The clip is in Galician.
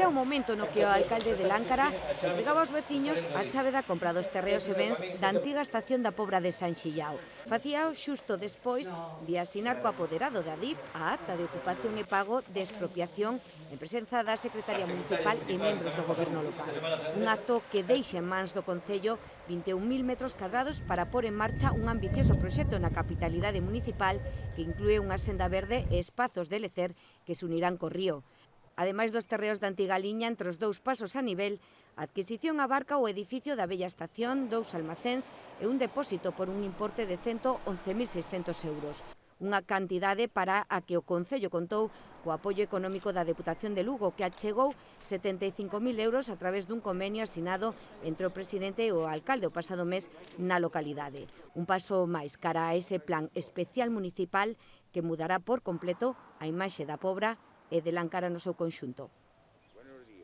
Era o momento no que o alcalde de Láncara entregaba aos veciños a chave da compra dos terreos e bens da antiga estación da Pobra de San Xillao. Facíao xusto despois de asinar co apoderado da Adif a acta de ocupación e pago de expropiación en presenza da Secretaría Municipal e membros do Goberno local. Un acto que deixa en mans do Concello 21.000 metros cadrados para pôr en marcha un ambicioso proxecto na capitalidade municipal que inclúe unha senda verde e espazos de lecer que se unirán co río. Ademais dos terreos da antiga liña entre os dous pasos a nivel, a adquisición abarca o edificio da vella estación, 2 almacéns e un depósito por un importe de 111.600 euros. Unha cantidade para a que o Concello contou co apoio económico da Deputación de Lugo, que achegou 75.000 euros a través dun convenio asinado entre o presidente e o alcalde o pasado mes na localidade. Un paso máis cara a ese plan especial municipal que mudará por completo a imaxe da Pobra e de Láncara no seu conxunto.